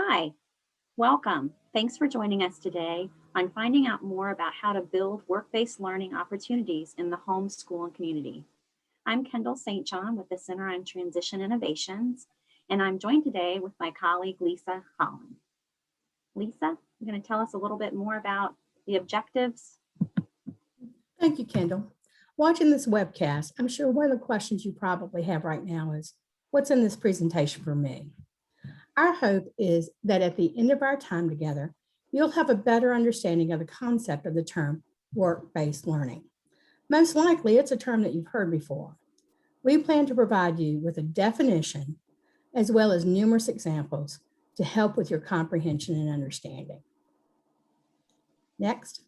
Hi, welcome. Thanks for joining us today on finding out more about how to build work-based learning opportunities in the home, school, and community. I'm Kendall St. John with the Center on Transition Innovations, and I'm joined today with my colleague, Lisa Holland. Lisa, you're going to tell us a little bit more about the objectives. Thank you, Kendall. Watching this webcast, I'm sure one of the questions you probably have right now is, what's in this presentation for me? Our hope is that at the end of our time together, you'll have a better understanding of the concept of the term work-based learning. Most likely, it's a term that you've heard before. We plan to provide you with a definition as well as numerous examples to help with your comprehension and understanding. Next.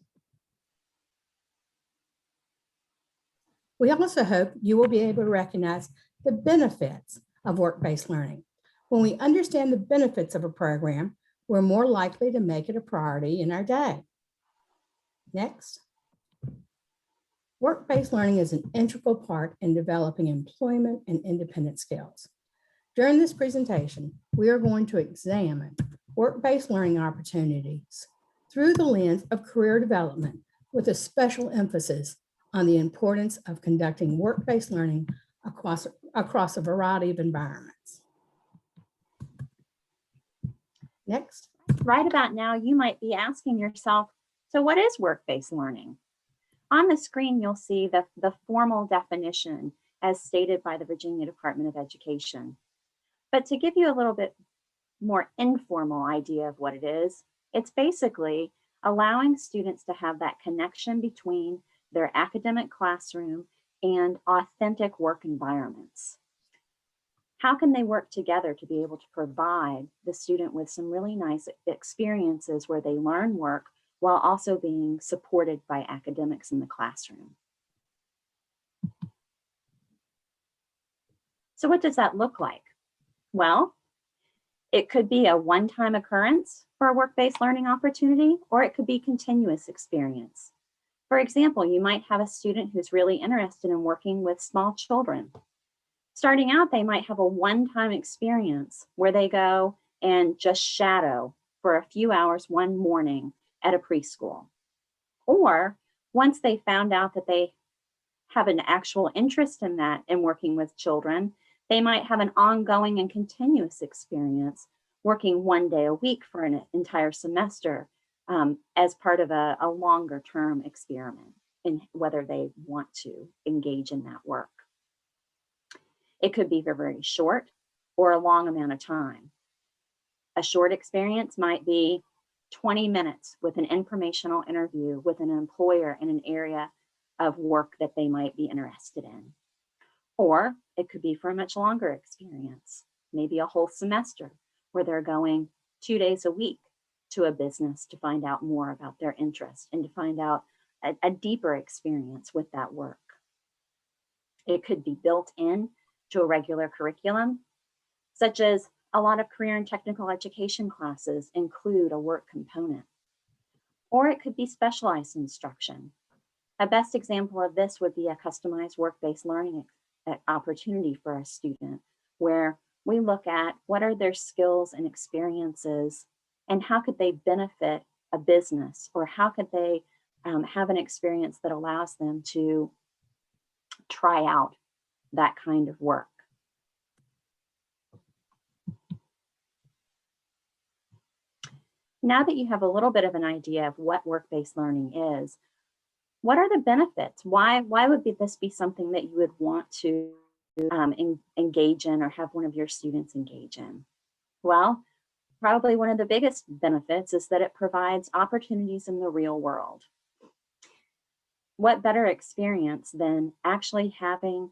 We also hope you will be able to recognize the benefits of work-based learning. When we understand the benefits of a program, we're more likely to make it a priority in our day. Next. Work-based learning is an integral part in developing employment and independent skills. During this presentation, we are going to examine work-based learning opportunities through the lens of career development, with a special emphasis on the importance of conducting work-based learning across a variety of environments. Next. Right about now, you might be asking yourself, so what is work-based learning? On the screen, you'll see the formal definition as stated by the Virginia Department of Education. But to give you a little bit more informal idea of what it is, it's basically allowing students to have that connection between their academic classroom and authentic work environments. How can they work together to be able to provide the student with some really nice experiences where they learn work while also being supported by academics in the classroom? So what does that look like? Well, it could be a one-time occurrence for a work-based learning opportunity, or it could be continuous experience. For example, you might have a student who's really interested in working with small children. Starting out, they might have a one-time experience where they go and just shadow for a few hours one morning at a preschool. Or once they found out that they have an actual interest in that and working with children, they might have an ongoing and continuous experience working one day a week for an entire semester as part of a longer term experiment in whether they want to engage in that work. It could be very short or a long amount of time. A short experience might be 20 minutes with an informational interview with an employer in an area of work that they might be interested in. Or it could be for a much longer experience, maybe a whole semester where they're going 2 days a week to a business to find out more about their interest and to find out a deeper experience with that work. It could be built in to a regular curriculum, such as a lot of career and technical education classes include a work component. Or it could be specialized instruction. A best example of this would be a customized work-based learning opportunity for a student, where we look at what are their skills and experiences and how could they benefit a business, or how could they have an experience that allows them to try out that kind of work. Now that you have a little bit of an idea of what work-based learning is, what are the benefits? Why would this be something that you would want to engage in or have one of your students engage in? Well, probably one of the biggest benefits is that it provides opportunities in the real world. What better experience than actually having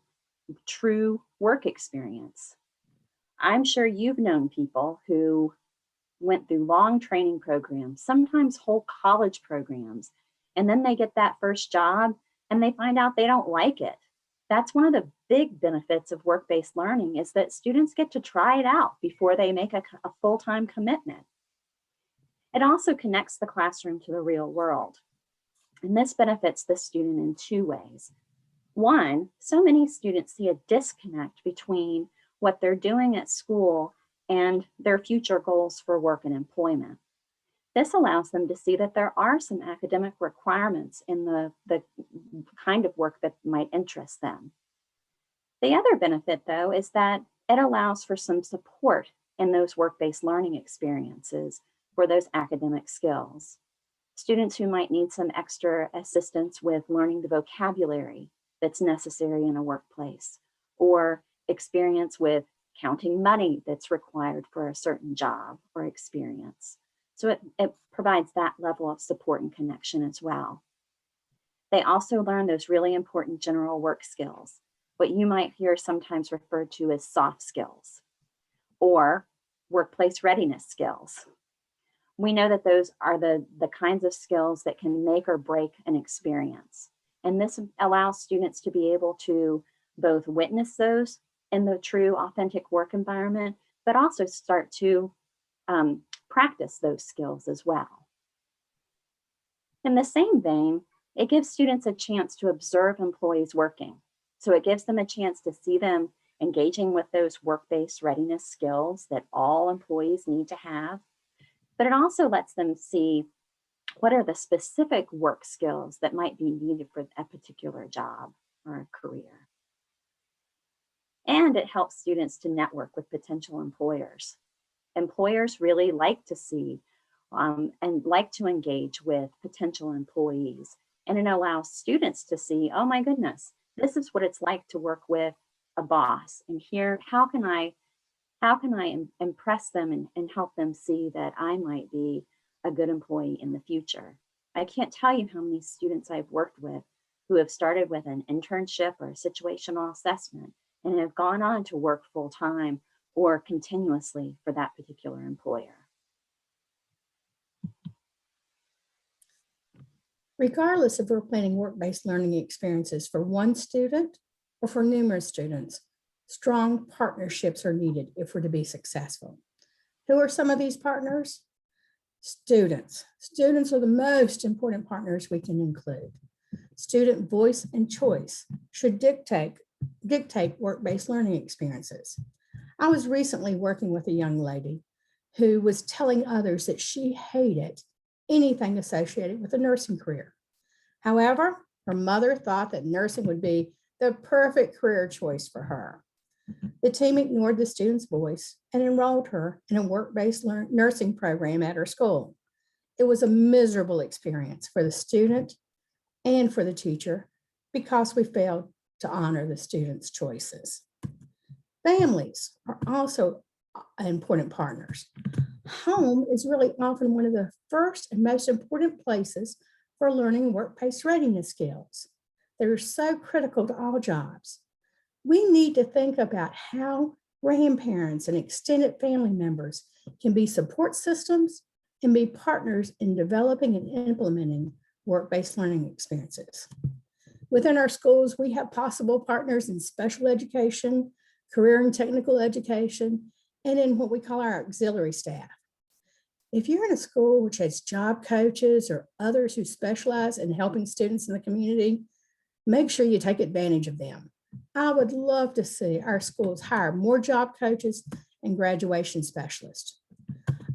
true work experience? I'm sure you've known people who went through long training programs, sometimes whole college programs, and then they get that first job and they find out they don't like it. That's one of the big benefits of work-based learning, is that students get to try it out before they make a full-time commitment. It also connects the classroom to the real world. And this benefits the student in two ways. One, so many students see a disconnect between what they're doing at school and their future goals for work and employment. This allows them to see that there are some academic requirements in the kind of work that might interest them. The other benefit, though, is that it allows for some support in those work-based learning experiences for those academic skills. Students who might need some extra assistance with learning the vocabulary that's necessary in a workplace, or experience with counting money that's required for a certain job or experience. So it provides that level of support and connection as well. They also learn those really important general work skills, what you might hear sometimes referred to as soft skills, or workplace readiness skills. We know that those are the kinds of skills that can make or break an experience. And this allows students to be able to both witness those in the true, authentic work environment, but also start to practice those skills as well. In the same vein, it gives students a chance to observe employees working. So it gives them a chance to see them engaging with those work-based readiness skills that all employees need to have. But it also lets them see what are the specific work skills that might be needed for a particular job or a career. And it helps students to network with potential employers. Employers really like to see and like to engage with potential employees. And it allows students to see, oh my goodness, this is what it's like to work with a boss. And here, how can I impress them and help them see that I might be a good employee in the future? I can't tell you how many students I've worked with who have started with an internship or a situational assessment and have gone on to work full-time or continuously for that particular employer. Regardless if we're planning work-based learning experiences for one student or for numerous students, strong partnerships are needed if we're to be successful. Who are some of these partners? Students. Students are the most important partners we can include. Student voice and choice should dictate work-based learning experiences. I was recently working with a young lady who was telling others that she hated anything associated with a nursing career. However, her mother thought that nursing would be the perfect career choice for her. The team ignored the student's voice and enrolled her in a work-based nursing program at her school. It was a miserable experience for the student and for the teacher because we failed to honor the student's choices. Families are also important partners. Home is really often one of the first and most important places for learning work-based readiness skills. They're so critical to all jobs. We need to think about how grandparents and extended family members can be support systems and be partners in developing and implementing work-based learning experiences. Within our schools, we have possible partners in special education, career and technical education, and in what we call our auxiliary staff. If you're in a school which has job coaches or others who specialize in helping students in the community, make sure you take advantage of them. I would love to see our schools hire more job coaches and graduation specialists.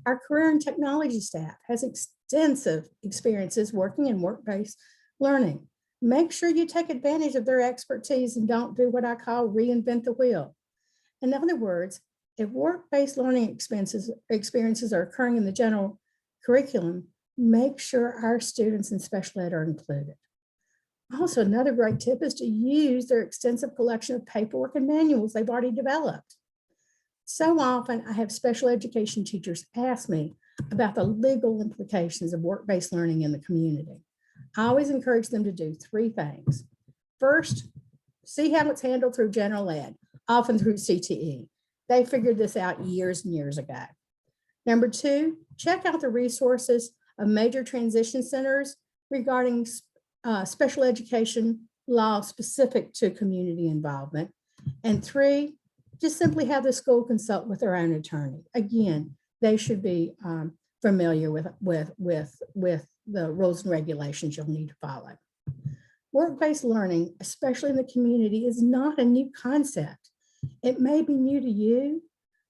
Our career and technology staff has extensive experiences working in work-based learning. Make sure you take advantage of their expertise and don't do what I call reinvent the wheel. In other words, if work-based learning experiences are occurring in the general curriculum, make sure our students in special ed are included. Also, another great tip is to use their extensive collection of paperwork and manuals they've already developed. So often I have special education teachers ask me about the legal implications of work-based learning in the community. I always encourage them to do three things. First, see how it's handled through general ed, often through CTE. They figured this out years and years ago. Number two, check out the resources of major transition centers regarding special education law specific to community involvement. And three, just simply have the school consult with their own attorney. Again, they should be familiar with the rules and regulations you'll need to follow. Work-based learning, especially in the community, is not a new concept. It may be new to you,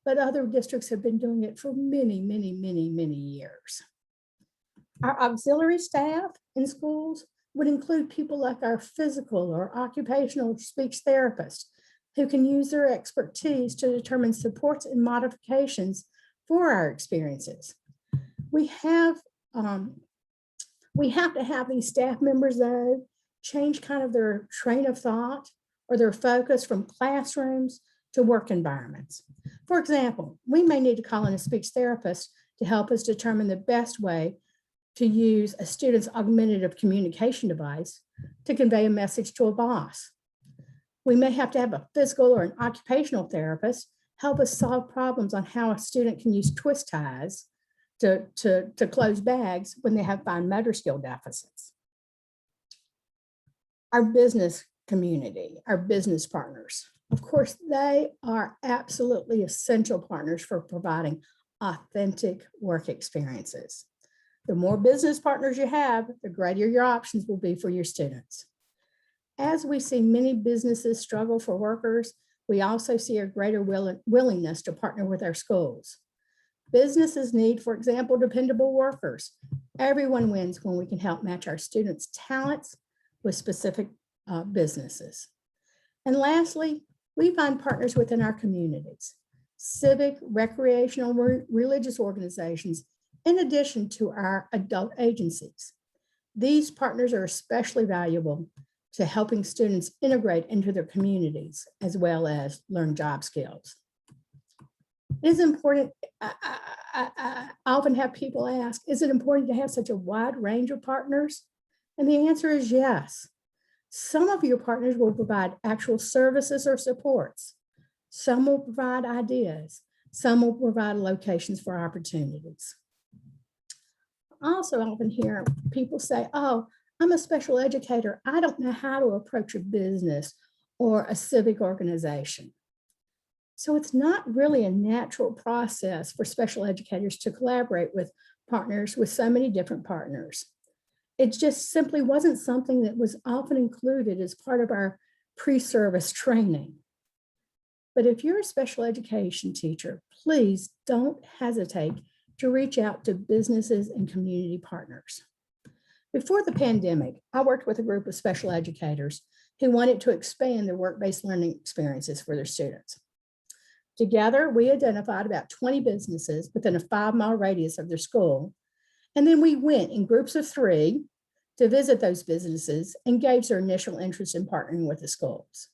but other districts have been doing it for many, many, many, many years. Our auxiliary staff in schools would include people like our physical or occupational speech therapists who can use their expertise to determine supports and modifications for our experiences. We have to have these staff members, though, change kind of their train of thought or their focus from classrooms to work environments. For example, we may need to call in a speech therapist to help us determine the best way to use a student's augmentative communication device to convey a message to a boss. We may have to have a physical or an occupational therapist help us solve problems on how a student can use twist ties to close bags when they have fine motor skill deficits. Our business community, our business partners, of course, they are absolutely essential partners for providing authentic work experiences. The more business partners you have, the greater your options will be for your students. As we see many businesses struggle for workers, we also see a greater willingness to partner with our schools. Businesses need, for example, dependable workers. Everyone wins when we can help match our students' talents with specific businesses. And lastly, we find partners within our communities, civic, recreational, religious organizations, in addition to our adult agencies. These partners are especially valuable to helping students integrate into their communities as well as learn job skills. It is important, I often have people ask, is it important to have such a wide range of partners? And the answer is yes. Some of your partners will provide actual services or supports. Some will provide ideas. Some will provide locations for opportunities. Also, I often hear people say, oh, I'm a special educator. I don't know how to approach a business or a civic organization. So it's not really a natural process for special educators to collaborate with partners, with so many different partners. It just simply wasn't something that was often included as part of our pre-service training. But if you're a special education teacher, please don't hesitate to reach out to businesses and community partners. Before the pandemic, I worked with a group of special educators who wanted to expand their work-based learning experiences for their students. Together, we identified about 20 businesses within a 5-mile radius of their school. And then we went in groups of 3 to visit those businesses and gauge their initial interest in partnering with the schools.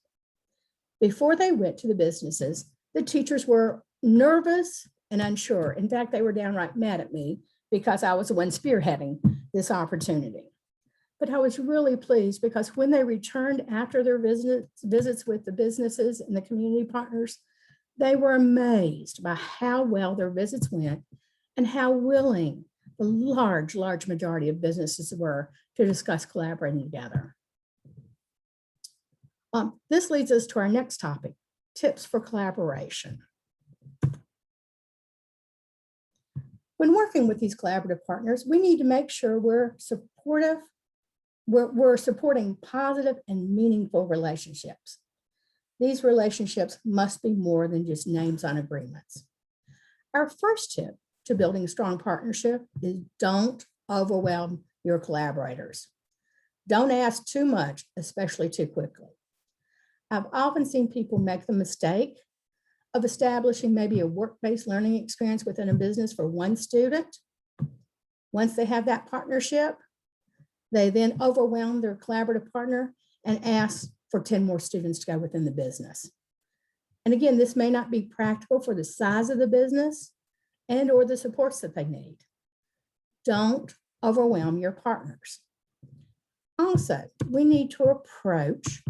Before they went to the businesses, the teachers were nervous and unsure. In fact, they were downright mad at me because I was the one spearheading this opportunity. But I was really pleased because when they returned after their visits with the businesses and the community partners, they were amazed by how well their visits went and how willing the large majority of businesses were to discuss collaborating together. This leads us to our next topic, tips for collaboration. When working with these collaborative partners, we need to make sure we're supporting positive and meaningful relationships. These relationships must be more than just names on agreements. Our first tip to building a strong partnership is don't overwhelm your collaborators. Don't ask too much, especially too quickly. I've often seen people make the mistake of establishing maybe a work-based learning experience within a business for one student. Once they have that partnership, they then overwhelm their collaborative partner and ask for 10 more students to go within the business. And again, this may not be practical for the size of the business and or the supports that they need. Don't overwhelm your partners. Also, we need to approach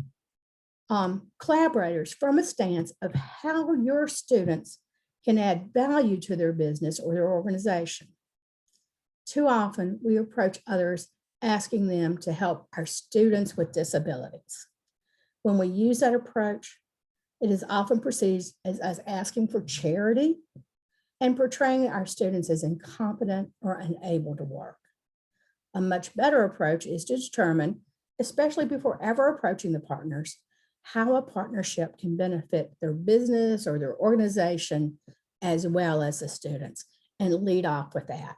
collaborators from a stance of how your students can add value to their business or their organization. Too often, we approach others asking them to help our students with disabilities. When we use that approach, it is often perceived as us asking for charity and portraying our students as incompetent or unable to work. A much better approach is to determine, especially before ever approaching the partners, how a partnership can benefit their business or their organization as well as the students, and lead off with that.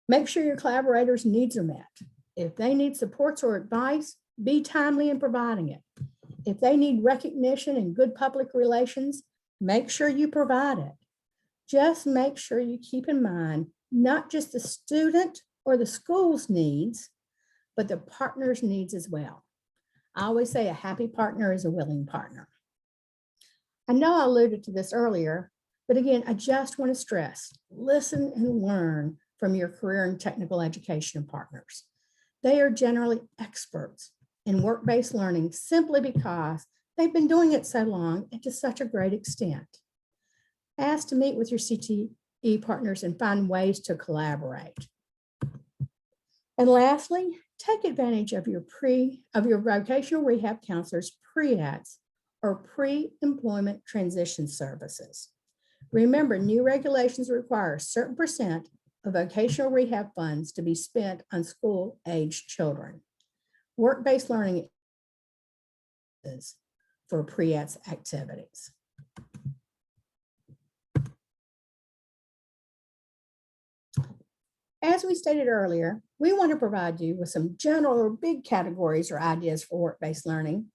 Make sure your collaborators' needs are met. If they need supports or advice, be timely in providing it. If they need recognition and good public relations, make sure you provide it. Just make sure you keep in mind not just the student or the school's needs, but the partner's needs as well. I always say a happy partner is a willing partner. I know I alluded to this earlier, but again, I just want to stress, listen and learn from your career and technical education partners. They are generally experts in work-based learning simply because they've been doing it so long and to such a great extent. Ask to meet with your CTE partners and find ways to collaborate. And lastly, take advantage of your vocational rehab counselors' pre-ETs or pre-employment transition services. Remember, new regulations require a certain percent of vocational rehab funds to be spent on school-aged children. Work-based learning is for pre-ETs activities. As we stated earlier, we want to provide you with some general or big categories or ideas for work-based learning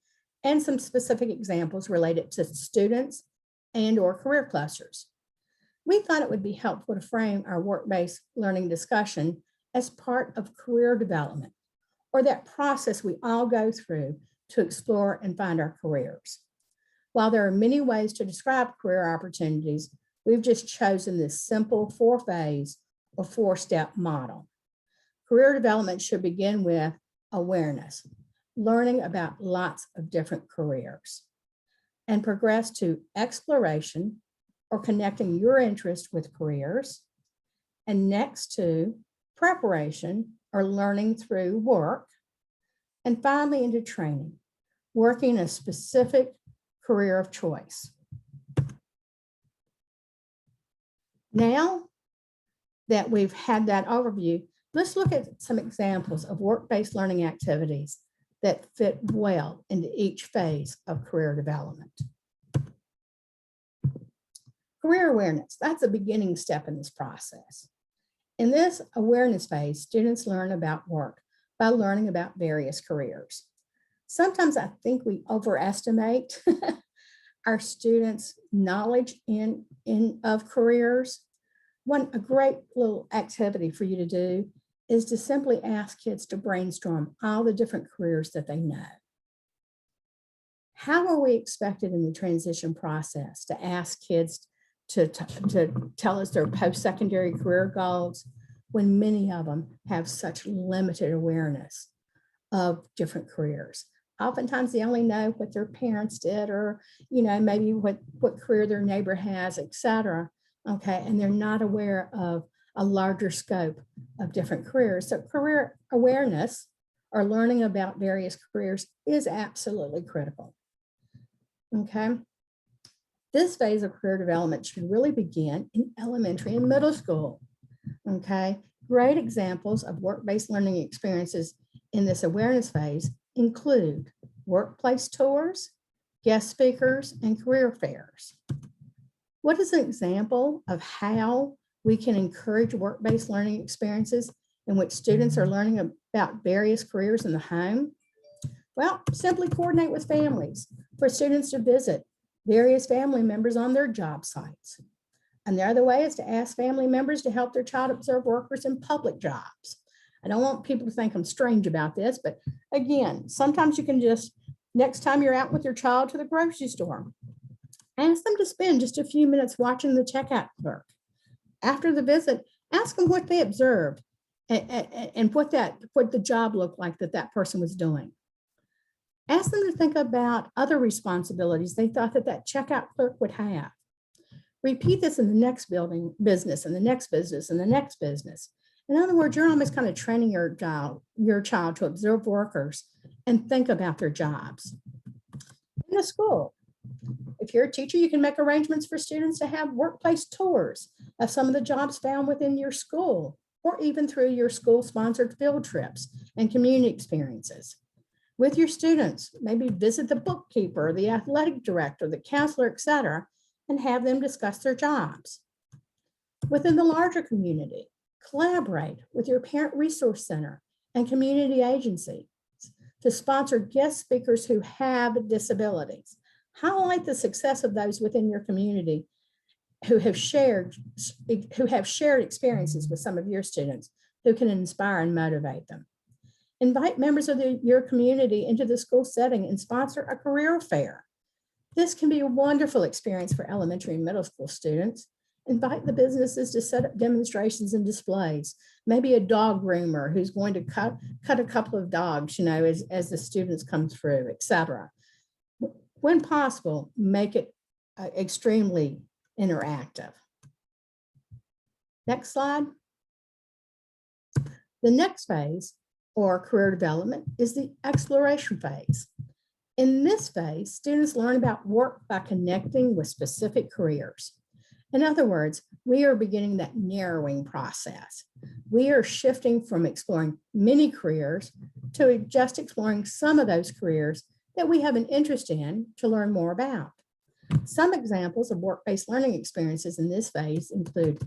and some specific examples related to students and or career clusters. We thought it would be helpful to frame our work-based learning discussion as part of career development, or that process we all go through to explore and find our careers. While there are many ways to describe career opportunities, we've just chosen this simple 4-phase or 4-step model. Career development should begin with awareness, learning about lots of different careers, and progress to exploration or connecting your interest with careers, and next to preparation or learning through work, and finally into training, working a specific career of choice. Now that we've had that overview, let's look at some examples of work-based learning activities that fit well into each phase of career development. Career awareness, that's a beginning step in this process. In this awareness phase, students learn about work by learning about various careers. Sometimes I think we overestimate our students' knowledge of careers. A great little activity for you to do is to simply ask kids to brainstorm all the different careers that they know. How are we expected in the transition process to ask kids to tell us their post-secondary career goals when many of them have such limited awareness of different careers? Oftentimes they only know what their parents did, or maybe what career their neighbor has, etc. Okay, and they're not aware of a larger scope of different careers. So career awareness or learning about various careers is absolutely critical. Okay. This phase of career development should really begin in elementary and middle school. Okay. Great examples of work-based learning experiences in this awareness phase include workplace tours, guest speakers, and career fairs. What is an example of how we can encourage work-based learning experiences in which students are learning about various careers in the home? Well, simply coordinate with families for students to visit various family members on their job sites. Another way is to ask family members to help their child observe workers in public jobs. I don't want people to think I'm strange about this, but again, sometimes you can just, next time you're out with your child to the grocery store, ask them to spend just a few minutes watching the checkout clerk. After the visit, ask them what they observed and what the job looked like that person was doing. Ask them to think about other responsibilities they thought that checkout clerk would have. Repeat this in the next business, and the next business, and the next business. In other words, you're almost kind of training your child to observe workers and think about their jobs. In the school, if you're a teacher, you can make arrangements for students to have workplace tours of some of the jobs found within your school, or even through your school-sponsored field trips and community experiences. With your students, maybe visit the bookkeeper, the athletic director, the counselor, etc., and have them discuss their jobs. Within the larger community, collaborate with your parent resource center and community agencies to sponsor guest speakers who have disabilities. Highlight the success of those within your community who have shared experiences with some of your students who can inspire and motivate them. Invite members of your community into the school setting and sponsor a career fair. This can be a wonderful experience for elementary and middle school students. Invite the businesses to set up demonstrations and displays. Maybe a dog groomer who's going to cut a couple of dogs, as the students come through, etc. When possible, make it extremely interactive. Next slide. The next phase, or career development, is the exploration phase. In this phase, students learn about work by connecting with specific careers. In other words, we are beginning that narrowing process. We are shifting from exploring many careers to just exploring some of those careers that we have an interest in to learn more about. Some examples of work-based learning experiences in this phase include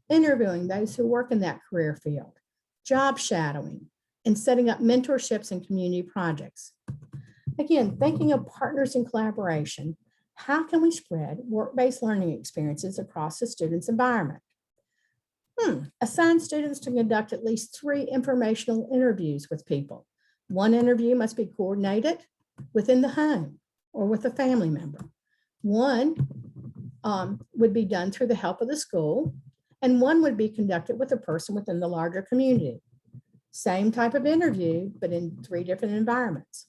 interviewing those who work in that career field, job shadowing, and setting up mentorships and community projects. Again, thinking of partners in collaboration, how can we spread work-based learning experiences across the student's environment? Assign students to conduct at least 3 informational interviews with people. One interview must be coordinated within the home or with a family member. One would be done through the help of the school, and one would be conducted with a person within the larger community. Same type of interview, but in 3 different environments.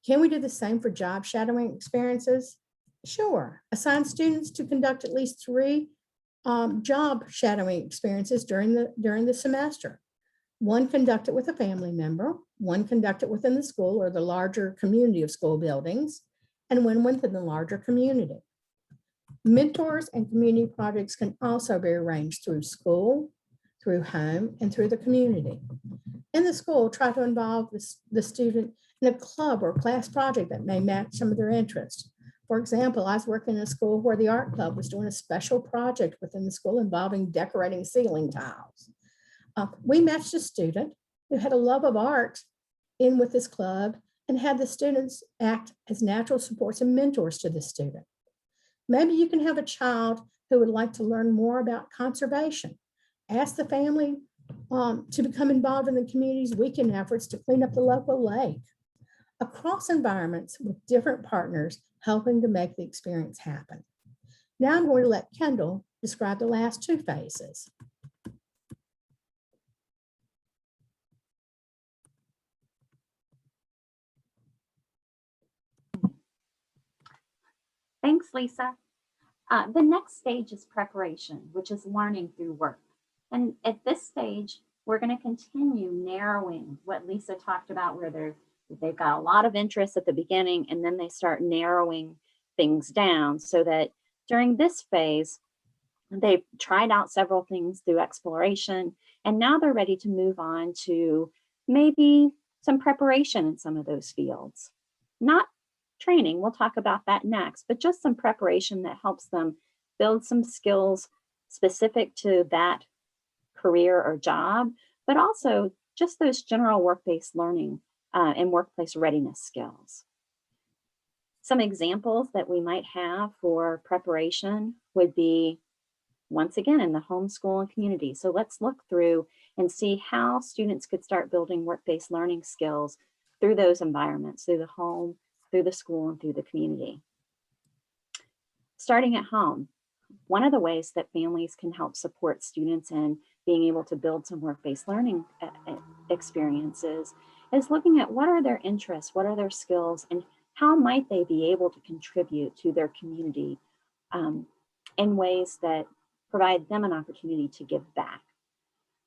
Can we do the same for job shadowing experiences? Sure. Assign students to conduct at least 3 job shadowing experiences during the semester. One conducted with a family member, one conducted within the school or the larger community of school buildings, and one within the larger community. Mentors and community projects can also be arranged through school, through home, and through the community. In the school, try to involve the student in a club or class project that may match some of their interests. For example, I was working in a school where the art club was doing a special project within the school involving decorating ceiling tiles. We matched a student who had a love of art in with this club and had the students act as natural supports and mentors to the student. Maybe you can have a child who would like to learn more about conservation. Ask the family to become involved in the community's weekend efforts to clean up the local lake. Across environments with different partners helping to make the experience happen. Now I'm going to let Kendall describe the last 2 phases. Thanks, Lisa. The next stage is preparation, which is learning through work. And at this stage, we're going to continue narrowing what Lisa talked about, where they've got a lot of interest at the beginning, and then they start narrowing things down so that during this phase, they've tried out several things through exploration, and now they're ready to move on to maybe some preparation in some of those fields. Not training, we'll talk about that next, but just some preparation that helps them build some skills specific to that career or job, but also just those general work-based learning and workplace readiness skills. Some examples that we might have for preparation would be, once again, in the homeschool and community. So let's look through and see how students could start building work-based learning skills through those environments, through the home, through the school, and through the community. Starting at home, one of the ways that families can help support students in being able to build some work-based learning experiences is looking at what are their interests, what are their skills, and how might they be able to contribute to their community in ways that provide them an opportunity to give back.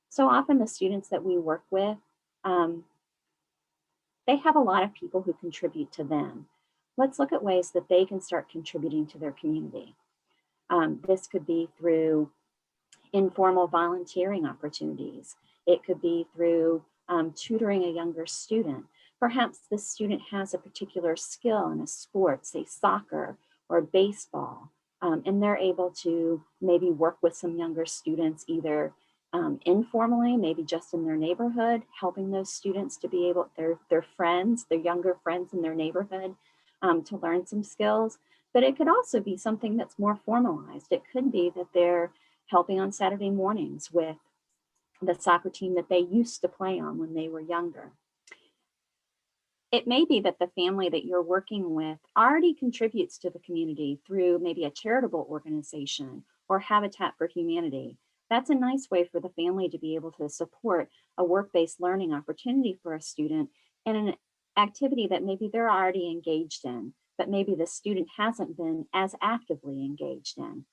So often the students that we work with, they have a lot of people who contribute to them. Let's look at ways that they can start contributing to their community. This could be through informal volunteering opportunities. It could be through tutoring a younger student. Perhaps this student has a particular skill in a sport, say soccer or baseball, And they're able to maybe work with some younger students, either informally, maybe just in their neighborhood, helping those students to be able, their friends, their younger friends in their neighborhood, to learn some skills. But it could also be something that's more formalized. It could be that they're helping on Saturday mornings with the soccer team that they used to play on when they were younger. It may be that the family that you're working with already contributes to the community through maybe a charitable organization or Habitat for Humanity. That's a nice way for the family to be able to support a work-based learning opportunity for a student and an activity that maybe they're already engaged in, but maybe the student hasn't been as actively engaged in.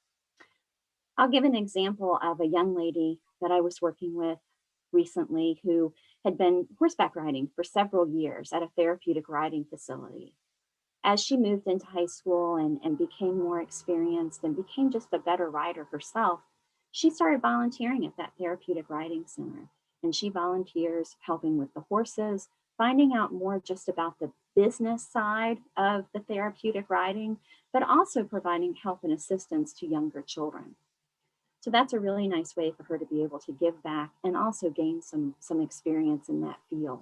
I'll give an example of a young lady that I was working with recently who had been horseback riding for several years at a therapeutic riding facility. As she moved into high school and became more experienced and became just a better rider herself, she started volunteering at that therapeutic riding center. And she volunteers helping with the horses, finding out more just about the business side of the therapeutic riding, but also providing help and assistance to younger children. So that's a really nice way for her to be able to give back and also gain some experience in that field.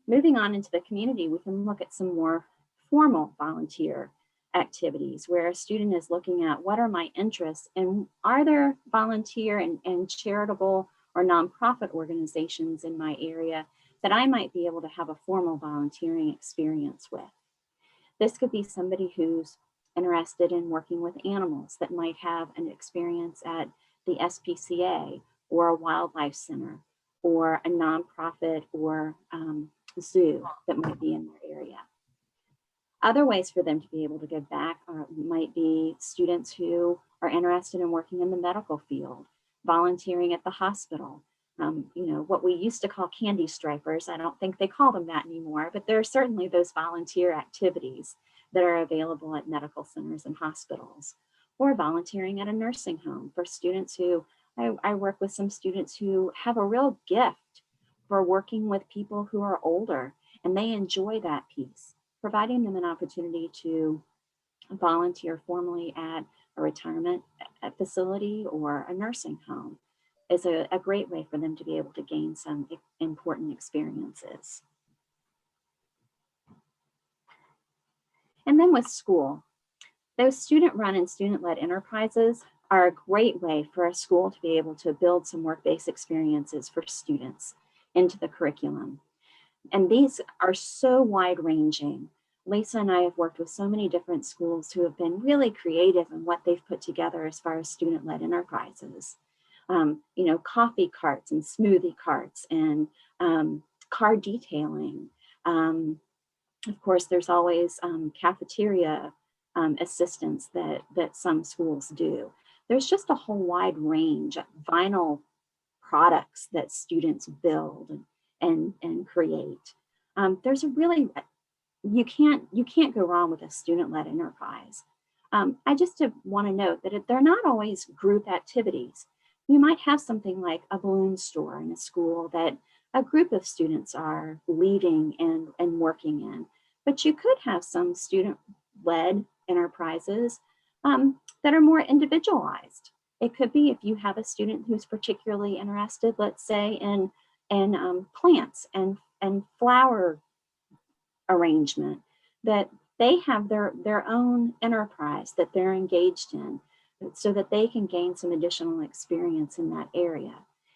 Moving on into the community, we can look at some more formal volunteer activities where a student is looking at what are my interests and are there volunteer and charitable or nonprofit organizations in my area that I might be able to have a formal volunteering experience with. This could be somebody who's interested in working with animals that might have an experience at the SPCA or a wildlife center or a nonprofit or zoo that might be in their area. Other ways for them to be able to give back might be students who are interested in working in the medical field, volunteering at the hospital. You know, what we used to call candy stripers, I don't think they call them that anymore, but there are certainly those volunteer activities that are available at medical centers and hospitals, or volunteering at a nursing home for students who, I work with some students who have a real gift for working with people who are older and they enjoy that piece, providing them an opportunity to volunteer formally at a retirement facility or a nursing home is a great way for them to be able to gain some important experiences. And then with school, those student-run and student-led enterprises are a great way for a school to be able to build some work-based experiences for students into the curriculum. And these are so wide-ranging. Lisa and I have worked with so many different schools who have been really creative in what they've put together as far as student-led enterprises. You know, coffee carts and smoothie carts and car detailing. Of course, there's always cafeteria assistance that some schools do. There's just a whole wide range of vinyl products that students build and create. There's a really, you can't go wrong with a student-led enterprise. I just want to note that they're not always group activities. You might have something like a balloon store in a school that a group of students are leading and working in, but you could have some student-led enterprises that are more individualized. It could be if you have a student who's particularly interested, let's say, in plants and flower arrangement, that they have their own enterprise that they're engaged in so that they can gain some additional experience in that area.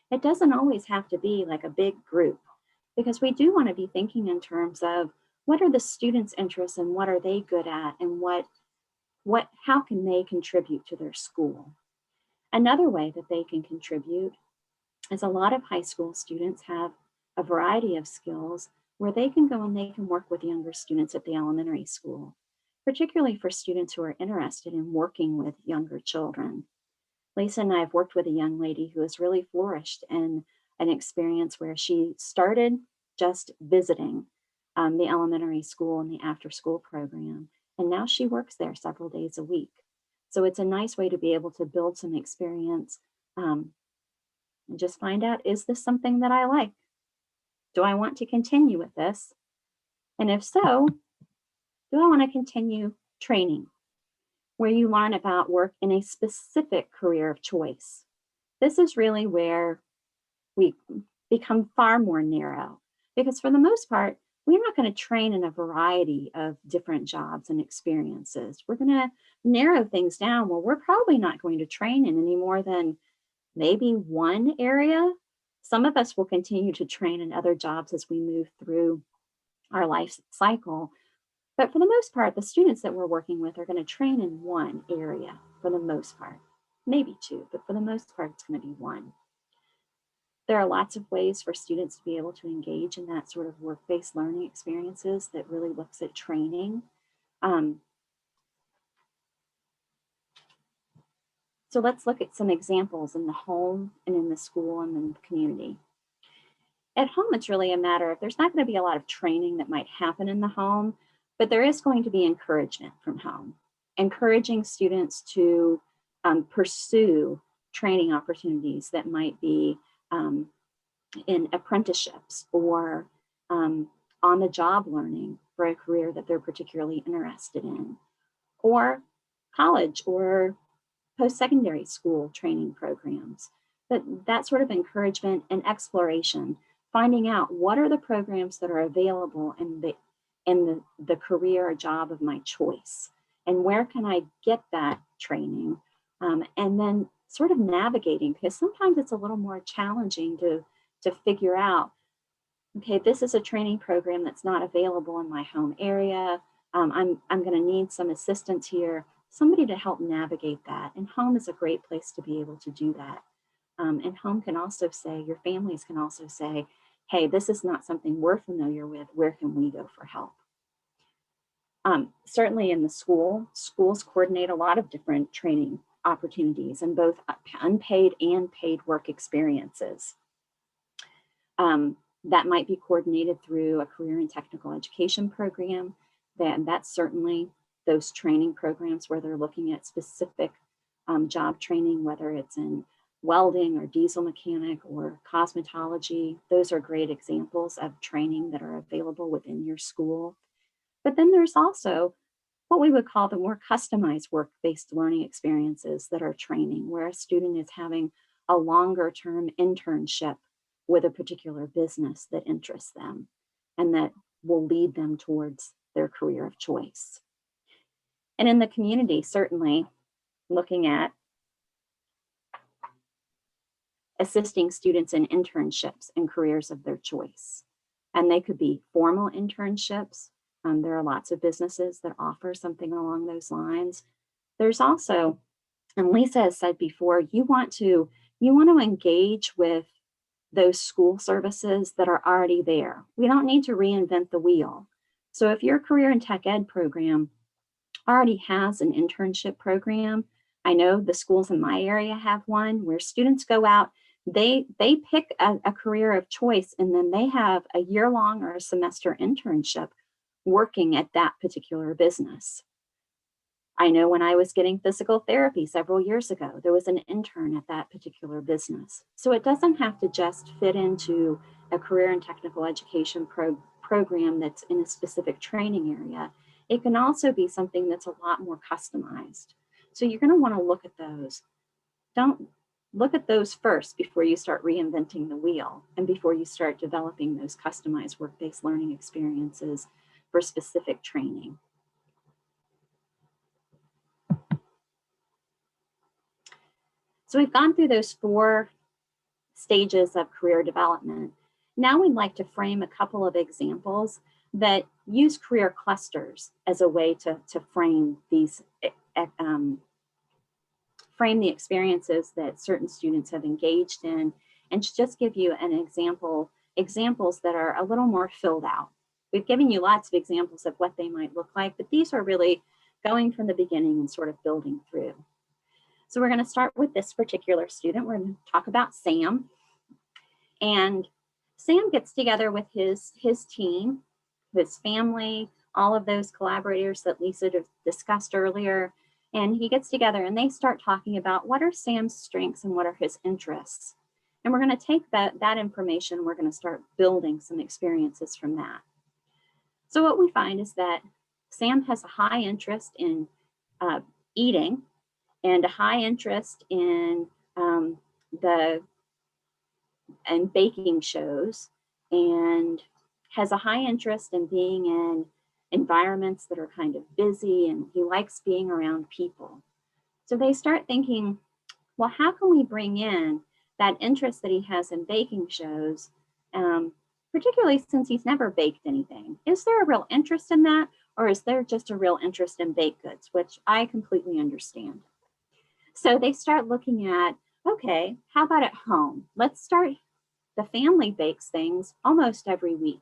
It doesn't always have to be like a big group, because we do want to be thinking in terms of what are the students' interests and what are they good at and how can they contribute to their school. Another way that they can contribute is a lot of high school students have a variety of skills where they can go and they can work with younger students at the elementary school, particularly for students who are interested in working with younger children. Lisa and I have worked with a young lady who has really flourished in an experience where she started just visiting the elementary school and the after-school program, and now she works there several days a week. So it's a nice way to be able to build some experience and just find out, is this something that I like? Do I want to continue with this? And if so, do I want to continue training? where you learn about work in a specific career of choice. This is really where we become far more narrow, because for the most part, we're not going to train in a variety of different jobs and experiences. We're going to narrow things down where we're probably not going to train in any more than maybe one area. Some of us will continue to train in other jobs as we move through our life cycle. But for the most part, the students that we're working with are going to train in one area for the most part, maybe two, but for the most part, it's going to be one. There are lots of ways for students to be able to engage in that sort of work-based learning experiences that really looks at training. So let's look at some examples in the home and in the school and in the community. At home, it's really a matter of, there's not going to be a lot of training that might happen in the home, but there is going to be encouragement from home, encouraging students to pursue training opportunities that might be in apprenticeships or on-the-job learning for a career that they're particularly interested in, or college or post-secondary school training programs. But that sort of encouragement and exploration, finding out what are the programs that are available in the career or job of my choice, and where can I get that training, and then sort of navigating, because sometimes it's a little more challenging to figure out, okay, this is a training program that's not available in my home area. I'm going to need some assistance here, somebody to help navigate that. And home is a great place to be able to do that. And home can also say, your families can also say, hey, this is not something we're familiar with. Where can we go for help? Certainly in the schools coordinate a lot of different training opportunities in both unpaid and paid work experiences. That might be coordinated through a career and technical education program. That's certainly those training programs where they're looking at specific job training, whether it's in welding or diesel mechanic or cosmetology. Those are great examples of training that are available within your school. But then there's also what we would call the more customized work-based learning experiences that are training, where a student is having a longer-term internship with a particular business that interests them and that will lead them towards their career of choice. And in the community, certainly looking at assisting students in internships and careers of their choice. And they could be formal internships. There are lots of businesses that offer something along those lines. There's also, and Lisa has said before, you want to engage with those school services that are already there. We don't need to reinvent the wheel. So if your career and tech ed program already has an internship program, I know the schools in my area have one where students go out, they pick a career of choice, and then they have a year-long or a semester internship working at that particular business. I know when I was getting physical therapy several years ago, there was an intern at that particular business. So it doesn't have to just fit into a career and technical education program that's in a specific training area. It can also be something that's a lot more customized. So you're going to want to look at those. Don't look at those first before you start reinventing the wheel and before you start developing those customized work-based learning experiences for specific training. So we've gone through those 4 stages of career development. Now we'd like to frame a couple of examples that use career clusters as a way to frame these, frame the experiences that certain students have engaged in, and to just give you an examples that are a little more filled out. We've given you lots of examples of what they might look like, but these are really going from the beginning and sort of building through. So we're going to start with this particular student. We're going to talk about Sam. And Sam gets together with his team, his family, all of those collaborators that Lisa discussed earlier. And he gets together and they start talking about what are Sam's strengths and what are his interests. And we're going to take that information, we're going to start building some experiences from that. So what we find is that Sam has a high interest in eating and a high interest in baking shows, and has a high interest in being in environments that are kind of busy, and he likes being around people. So they start thinking, well, how can we bring in that interest that he has in baking shows, particularly since he's never baked anything? Is there a real interest in that, or is there just a real interest in baked goods, which I completely understand? So they start looking at, okay, how about at home? Let's start, the family bakes things almost every week.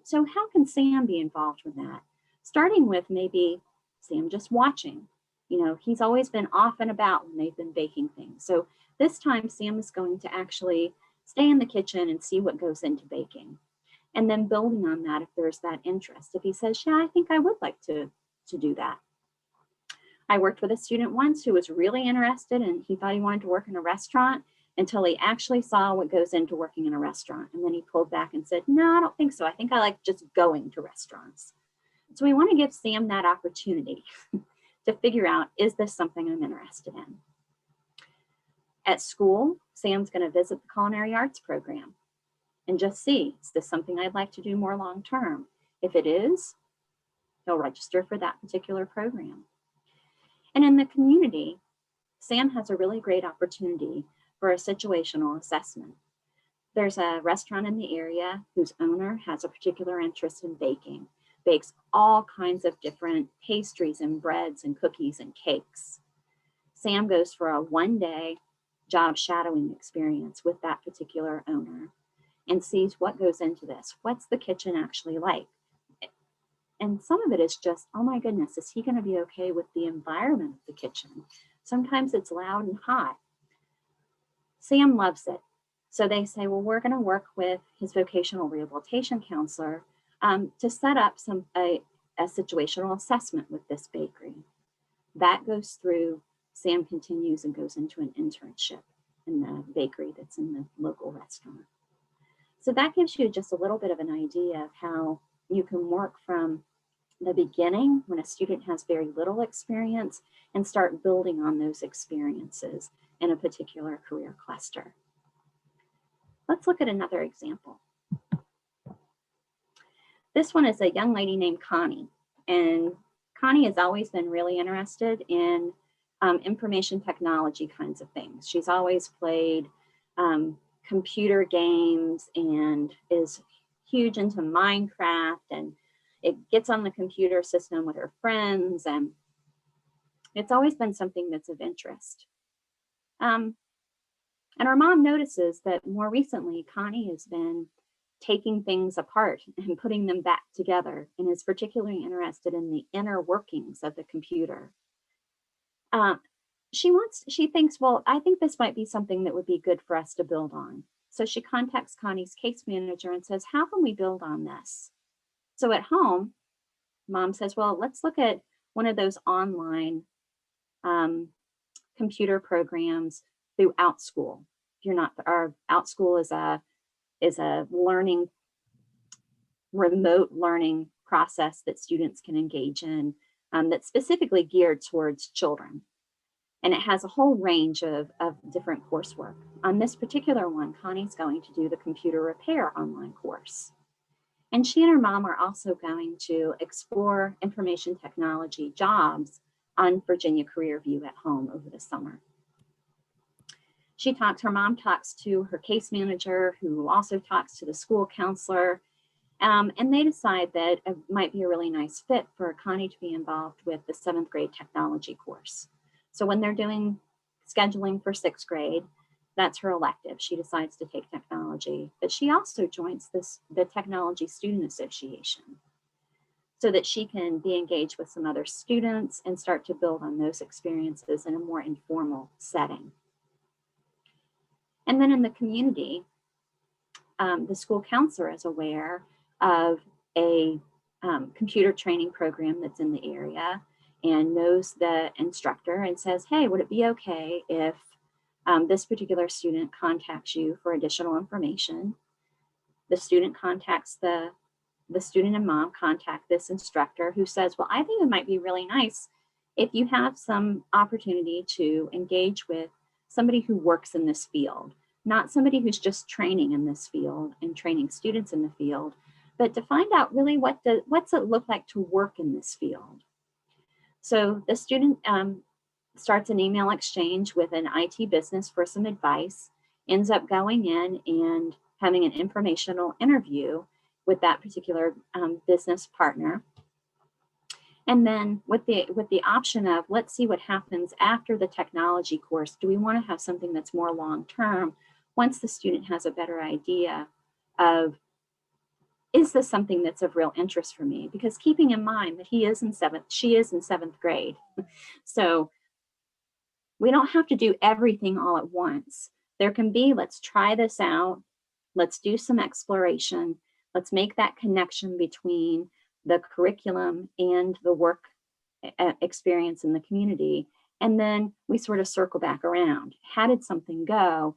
So how can Sam be involved with that? Starting with maybe Sam just watching. You know, he's always been off and about when they've been baking things. So this time Sam is going to actually stay in the kitchen and see what goes into baking. And then building on that, if there's that interest. If he says, yeah, I think I would like to do that. I worked with a student once who was really interested, and he thought he wanted to work in a restaurant until he actually saw what goes into working in a restaurant. And then he pulled back and said, no, I don't think so. I think I like just going to restaurants. So we want to give Sam that opportunity to figure out, is this something I'm interested in? At school, Sam's going to visit the culinary arts program and just see, is this something I'd like to do more long term? If it is, he'll register for that particular program. And in the community, Sam has a really great opportunity for a situational assessment. There's a restaurant in the area whose owner has a particular interest in baking, bakes all kinds of different pastries and breads and cookies and cakes. Sam goes for a one-day job shadowing experience with that particular owner and sees what goes into this. What's the kitchen actually like? And some of it is just, oh my goodness, is he going to be okay with the environment of the kitchen? Sometimes it's loud and hot. Sam loves it. So they say, well, we're going to work with his vocational rehabilitation counselor to set up a situational assessment with this bakery. That goes through, Sam continues and goes into an internship in the bakery that's in the local restaurant. So that gives you just a little bit of an idea of how you can work from the beginning when a student has very little experience and start building on those experiences in a particular career cluster. Let's look at another example. This one is a young lady named Connie, and Connie has always been really interested in information technology kinds of things. She's always played computer games and is huge into Minecraft, and it gets on the computer system with her friends, and it's always been something that's of interest. And our mom notices that more recently, Connie has been taking things apart and putting them back together, and is particularly interested in the inner workings of the computer. She thinks, well, I think this might be something that would be good for us to build on. So she contacts Connie's case manager and says, how can we build on this? So at home, mom says, well, let's look at one of those online computer programs through OutSchool. If you're not, our OutSchool is a learning, remote learning process that students can engage in that's specifically geared towards children. And it has a whole range of different coursework. On this particular one, Connie's going to do the computer repair online course. And she and her mom are also going to explore information technology jobs on Virginia Career View at home over the summer. Her mom talks to her case manager, who also talks to the school counselor, and they decide that it might be a really nice fit for Connie to be involved with the 7th grade technology course. So when they're doing scheduling for 6th grade, that's her elective. She decides to take technology, but she also joins the Technology Student Association so that she can be engaged with some other students and start to build on those experiences in a more informal setting. And then in the community, the school counselor is aware of a computer training program that's in the area and knows the instructor and says, hey, would it be okay if this particular student contacts you for additional information? The student contacts the student and mom contact this instructor, who says, well, I think it might be really nice if you have some opportunity to engage with somebody who works in this field, not somebody who's just training in this field and training students in the field, but to find out really what's it look like to work in this field. So the student starts an email exchange with an IT business for some advice, ends up going in and having an informational interview with that particular business partner. And then with the option of, let's see what happens after the technology course. Do we want to have something that's more long-term once the student has a better idea of, is this something that's of real interest for me? Because keeping in mind that she is in seventh grade. So we don't have to do everything all at once. There can be, let's try this out. Let's do some exploration. Let's make that connection between the curriculum and the work experience in the community. And then we sort of circle back around. How did something go?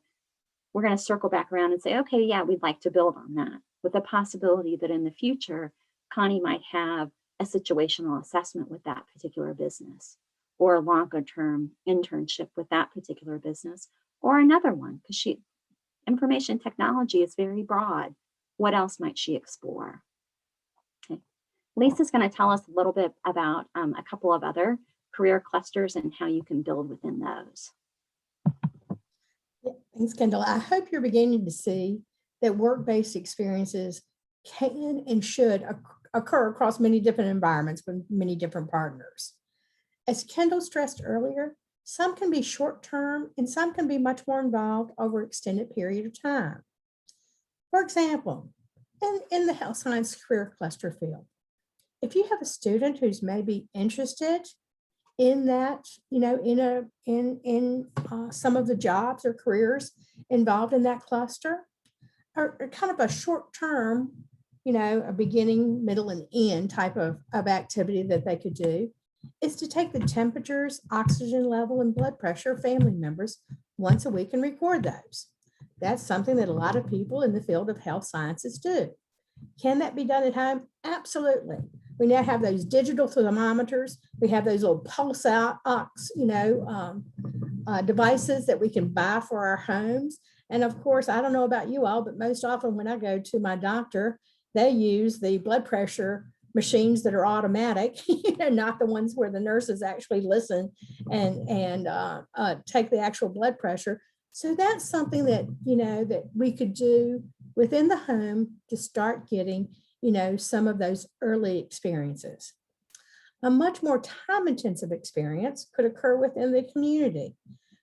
We're going to circle back around and say, okay, yeah, we'd like to build on that, with the possibility that in the future, Connie might have a situational assessment with that particular business, or a longer term internship with that particular business, or another one, because information technology is very broad. What else might she explore? Okay. Lisa's going to tell us a little bit about a couple of other career clusters and how you can build within those. Yeah, thanks, Kendall. I hope you're beginning to see that work-based experiences can and should occur across many different environments with many different partners. As Kendall stressed earlier, some can be short-term and some can be much more involved over an extended period of time. For example, in the health science career cluster field, if you have a student who's maybe interested in that, in some of the jobs or careers involved in that cluster, or kind of a short-term, a beginning, middle, and end type of activity that they could do, is to take the temperatures, oxygen level, and blood pressure of family members once a week and record those. That's something that a lot of people in the field of health sciences do. Can that be done at home? Absolutely. We now have those digital thermometers. We have those little pulse ox, devices that we can buy for our homes. And of course, I don't know about you all, but most often when I go to my doctor, they use the blood pressure machines that are automatic, not the ones where the nurses actually listen and take the actual blood pressure. So that's something that, that we could do within the home to start getting, some of those early experiences. A much more time-intensive experience could occur within the community,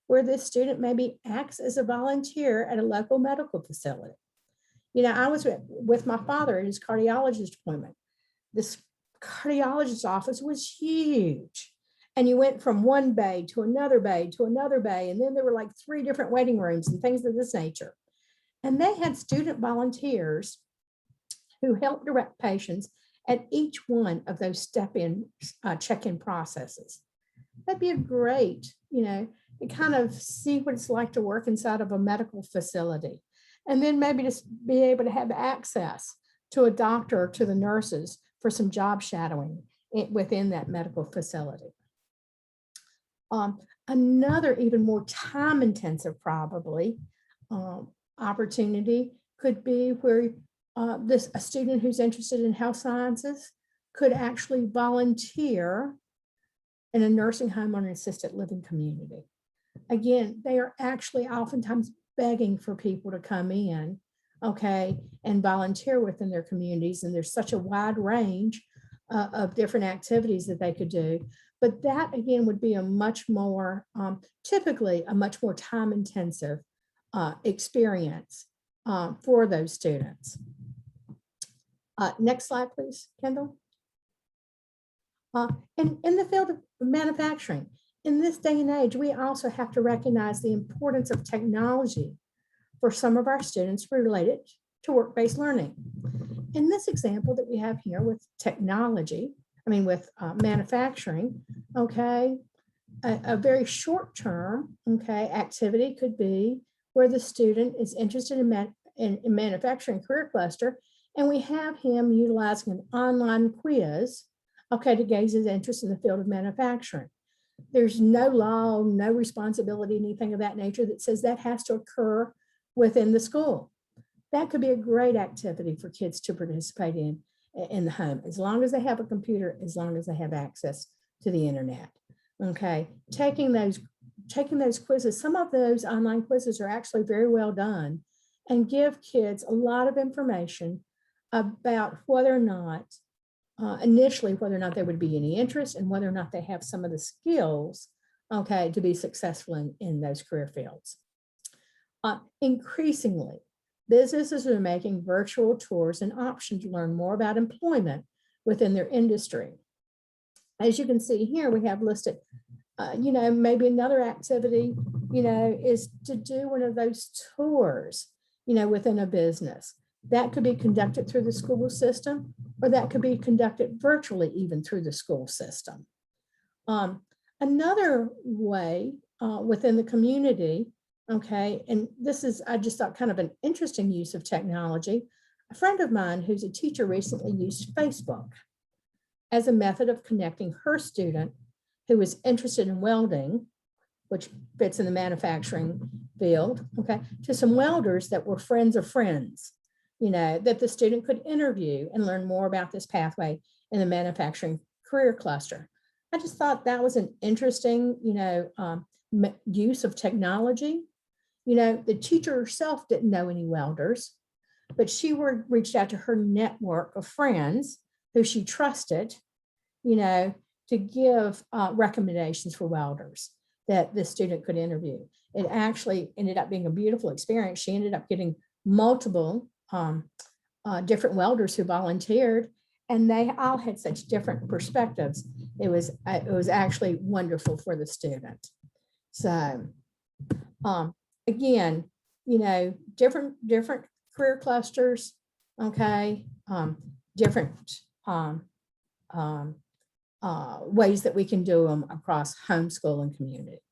where this student maybe acts as a volunteer at a local medical facility. I was with my father at his cardiologist appointment. This cardiologist's office was huge. And you went from one bay to another bay to another bay. And then there were like 3 different waiting rooms and things of this nature. And they had student volunteers who helped direct patients at each one of those step-in check-in processes. That'd be a great, to kind of see what it's like to work inside of a medical facility. And then maybe just be able to have access to a doctor or to the nurses for some job shadowing within that medical facility. Another even more time-intensive probably opportunity could be where a student who's interested in health sciences could actually volunteer in a nursing home or an assisted living community. Again, they are actually oftentimes begging for people to come in, and volunteer within their communities. And there's such a wide range of different activities that they could do. But that, again, would be a much more, typically a much more time-intensive experience for those students. Next slide, please, Kendall. And in the field of manufacturing, in this day and age, we also have to recognize the importance of technology for some of our students related to work-based learning. In this example that we have here with technology, with manufacturing, a very short-term, activity could be where the student is interested in manufacturing career cluster, and we have him utilizing an online quiz, to gauge his interest in the field of manufacturing. There's no law, no responsibility, anything of that nature that says that has to occur within the school. That could be a great activity for kids to participate in the home, as long as they have a computer, as long as they have access to the internet. Okay, taking those quizzes, some of those online quizzes are actually very well done and give kids a lot of information about whether or not, initially, whether or not there would be any interest and whether or not they have some of the skills, okay, to be successful in those career fields. Increasingly, businesses are making virtual tours an option to learn more about employment within their industry. As you can see here, we have listed, maybe another activity, is to do one of those tours, within a business. That could be conducted through the school system, or that could be conducted virtually even through the school system. Another way within the community, okay, and this is, I just thought, kind of an interesting use of technology. A friend of mine who's a teacher recently used Facebook as a method of connecting her student who was interested in welding, which fits in the manufacturing field, okay, to some welders that were friends of friends, that the student could interview and learn more about this pathway in the manufacturing career cluster. I just thought that was an interesting, use of technology. The teacher herself didn't know any welders, but she reached out to her network of friends who she trusted, to give recommendations for welders that the student could interview. It actually ended up being a beautiful experience. She ended up getting multiple different welders who volunteered, and they all had such different perspectives. It was actually wonderful for the student. So again, different career clusters, okay, different ways that we can do them across homeschool and community.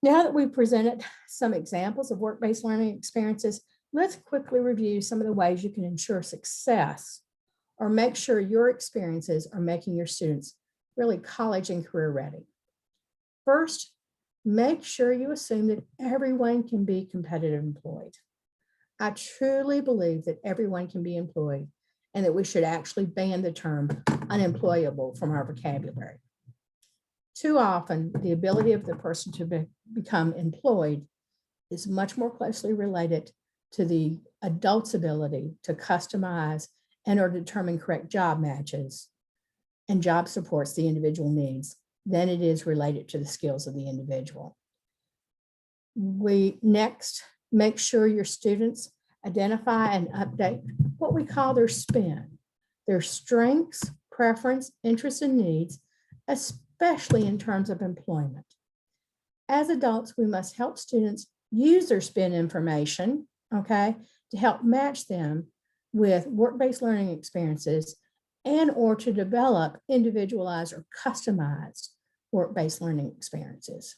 Now that we've presented some examples of work-based learning experiences, let's quickly review some of the ways you can ensure success or make sure your experiences are making your students really college and career ready. First, make sure you assume that everyone can be competitively employed. I truly believe that everyone can be employed and that we should actually ban the term unemployable from our vocabulary. Too often, the ability of the person to become employed is much more closely related to the adult's ability to customize and or determine correct job matches and job supports the individual needs than it is related to the skills of the individual. We next make sure your students identify and update what we call their SPIN, their strengths, preference, interests, and needs, especially in terms of employment. As adults, we must help students use their SPIN information, okay, to help match them with work-based learning experiences and or to develop individualized or customized work-based learning experiences.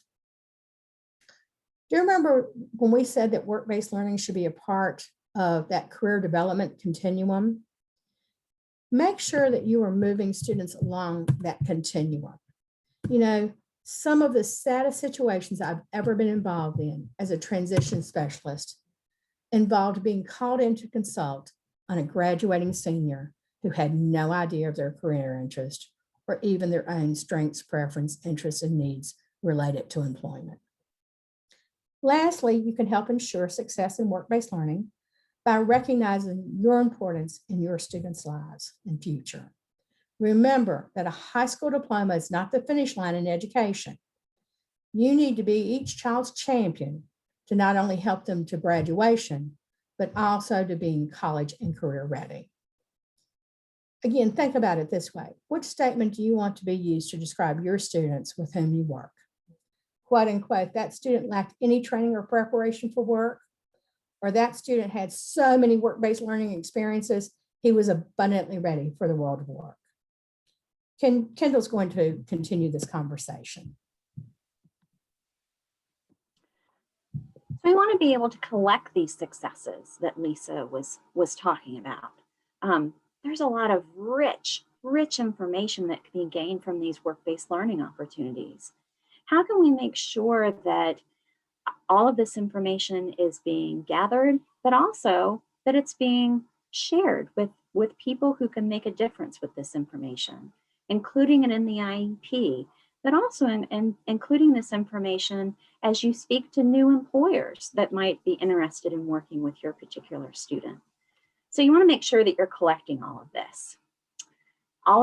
Do you remember when we said that work-based learning should be a part of that career development continuum? Make sure that you are moving students along that continuum. Some of the saddest situations I've ever been involved in as a transition specialist involved being called in to consult on a graduating senior who had no idea of their career interest or even their own strengths, preference, interests, and needs related to employment. Lastly, you can help ensure success in work-based learning by recognizing your importance in your students' lives and future. Remember that a high school diploma is not the finish line in education. You need to be each child's champion to not only help them to graduation, but also to being college and career ready. Again, think about it this way. Which statement do you want to be used to describe your students with whom you work? Quote unquote, that student lacked any training or preparation for work, or that student had so many work-based learning experiences, he was abundantly ready for the world of work. Kendall's going to continue this conversation. So I want to be able to collect these successes that Lisa was talking about. There's a lot of rich rich information that can be gained from these work-based learning opportunities. How can we make sure that all of this information is being gathered, but also that it's being shared with people who can make a difference with this information, including it in the IEP, but also including this information as you speak to new employers that might be interested in working with your particular student. So you want to make sure that you're collecting all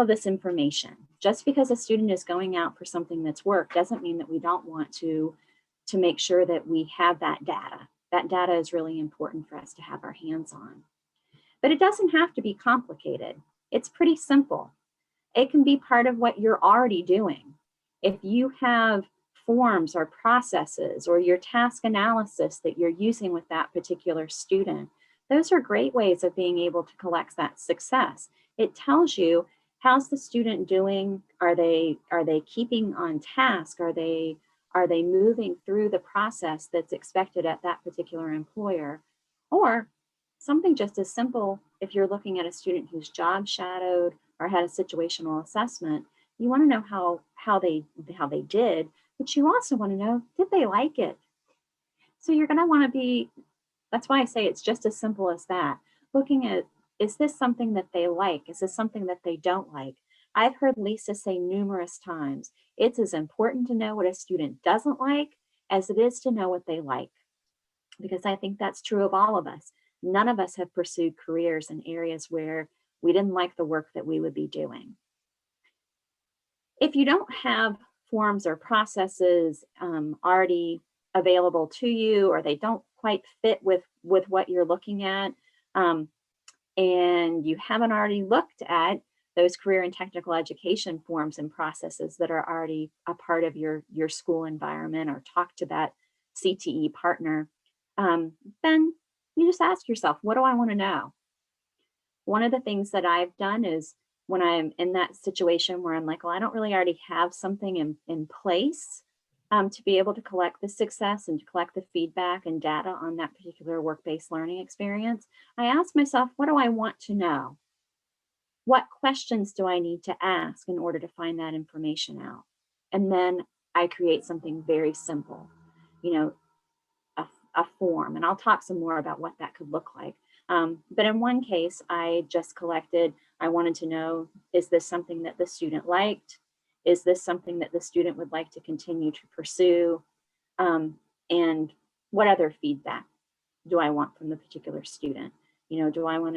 of this information. Just because a student is going out for something that's work doesn't mean that we don't want to make sure that we have that data. That data is really important for us to have our hands on. But it doesn't have to be complicated. It's pretty simple. It can be part of what you're already doing. If you have forms or processes or your task analysis that you're using with that particular student, those are great ways of being able to collect that success. It tells you, how's the student doing? Are they keeping on task? Are they moving through the process that's expected at that particular employer? Or something just as simple, if you're looking at a student who's job shadowed or had a situational assessment, you want to know how they did, but you also want to know, did they like it? So you're going to want to be, that's why I say it's just as simple as that. Looking at, is this something that they like? Is this something that they don't like? I've heard Lisa say numerous times, it's as important to know what a student doesn't like as it is to know what they like, because I think that's true of all of us. None of us have pursued careers in areas where we didn't like the work that we would be doing. If you don't have forms or processes already available to you, or they don't quite fit with what you're looking at, and you haven't already looked at those career and technical education forms and processes that are already a part of your school environment, or talk to that CTE partner, then you just ask yourself, what do I want to know? One of the things that I've done is, when I'm in that situation where I'm like, well, I don't really already have something in place to be able to collect the success and to collect the feedback and data on that particular work-based learning experience, I ask myself, what do I want to know? What questions do I need to ask in order to find that information out? And then I create something very simple, a form, and I'll talk some more about what that could look like. But in one case, I just collected, I wanted to know, is this something that the student liked? Is this something that the student would like to continue to pursue? And what other feedback do I want from the particular student? Do I want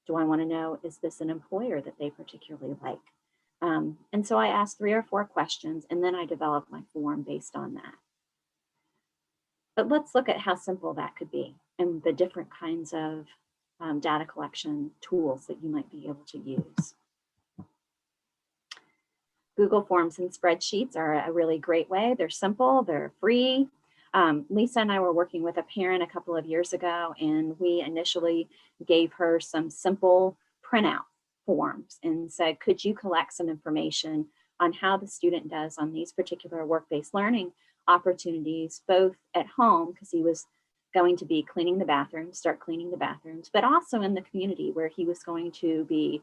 to know, is this an employer that they particularly like? And so I asked 3 or 4 questions, and then I developed my form based on that. But let's look at how simple that could be and the different kinds of data collection tools that you might be able to use. Google Forms and spreadsheets are a really great way. They're simple, they're free. Lisa and I were working with a parent a couple of years ago, and we initially gave her some simple printout forms and said, could you collect some information on how the student does on these particular work-based learning opportunities, both at home, because he was going to be cleaning the bathrooms, start cleaning the bathrooms, but also in the community where he was going to be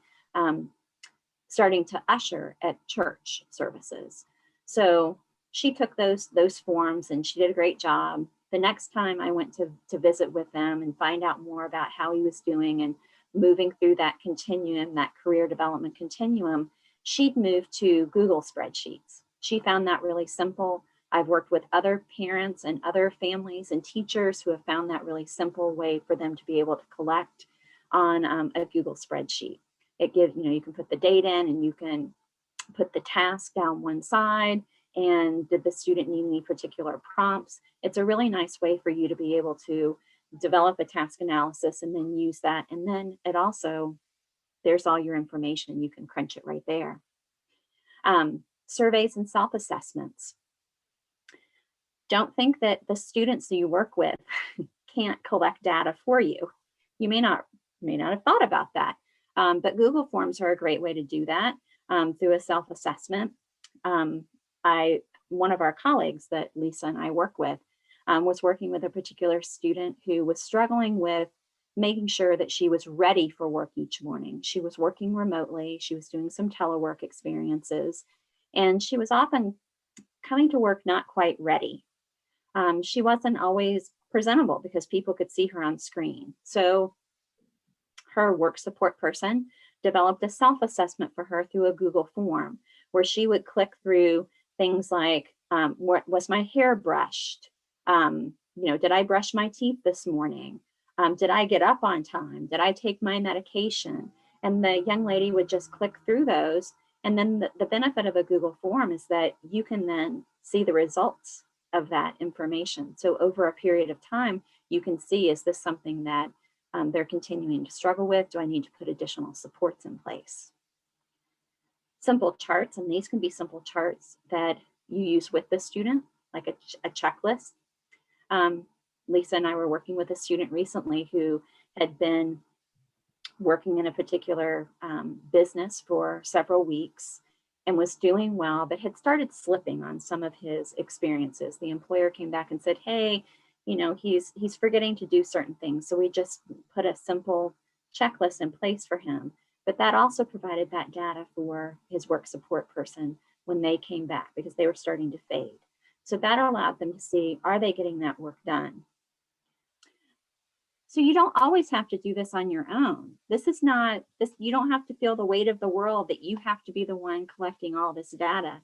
starting to usher at church services. So she took those forms and she did a great job. The next time I went to visit with them and find out more about how he was doing and moving through that continuum, that career development continuum, she'd moved to Google spreadsheets. She found that really simple. I've worked with other parents and other families and teachers who have found that really simple way for them to be able to collect on a Google spreadsheet. It gives, you can put the date in and you can put the task down one side, and did the student need any particular prompts? It's a really nice way for you to be able to develop a task analysis and then use that. And then it also, there's all your information. You can crunch it right there. Surveys and self-assessments. Don't think that the students that you work with can't collect data for you. You may not have thought about that, but Google Forms are a great way to do that through a self-assessment. One of our colleagues that Lisa and I work with was working with a particular student who was struggling with making sure that she was ready for work each morning. She was working remotely. She was doing some telework experiences, and she was often coming to work not quite ready. She wasn't always presentable because people could see her on screen. So her work support person developed a self-assessment for her through a Google form where she would click through things like, was my hair brushed? Did I brush my teeth this morning? Did I get up on time? Did I take my medication? And the young lady would just click through those. And then the benefit of a Google form is that you can then see the results of that information. So over a period of time, you can see, is this something that they're continuing to struggle with? Do I need to put additional supports in place? Simple charts, and these can be simple charts that you use with the student, like a checklist. Lisa and I were working with a student recently who had been working in a particular business for several weeks and was doing well, but had started slipping on some of his experiences. The employer came back and said, hey, he's forgetting to do certain things. So we just put a simple checklist in place for him. But that also provided that data for his work support person when they came back, because they were starting to fade. So that allowed them to see, are they getting that work done? So you don't always have to do this on your own. You don't have to feel the weight of the world that you have to be the one collecting all this data.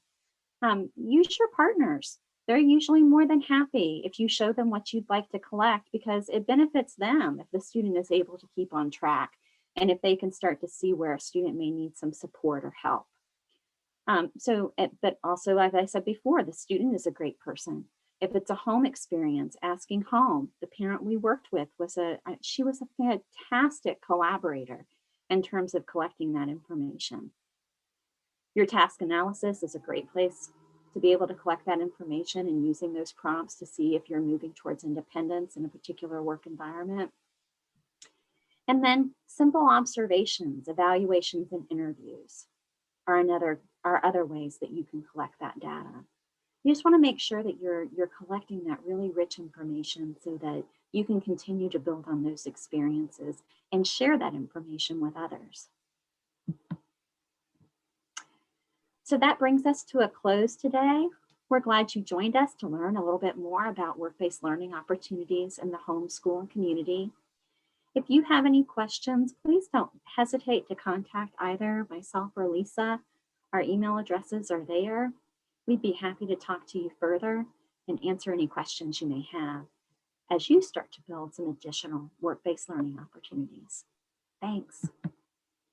Use your partners. They're usually more than happy if you show them what you'd like to collect, because it benefits them if the student is able to keep on track and if they can start to see where a student may need some support or help. But also, like I said before, the student is a great person. If it's a home experience, asking home. The parent we worked with she was a fantastic collaborator in terms of collecting that information. Your task analysis is a great place to be able to collect that information and using those prompts to see if you're moving towards independence in a particular work environment. And then simple observations, evaluations, and interviews are other ways that you can collect that data. You just want to make sure that you're collecting that really rich information so that you can continue to build on those experiences and share that information with others. So that brings us to a close today. We're glad you joined us to learn a little bit more about work-based learning opportunities in the homeschool community. If you have any questions, please don't hesitate to contact either myself or Lisa. Our email addresses are there. We'd be happy to talk to you further and answer any questions you may have as you start to build some additional work-based learning opportunities. Thanks.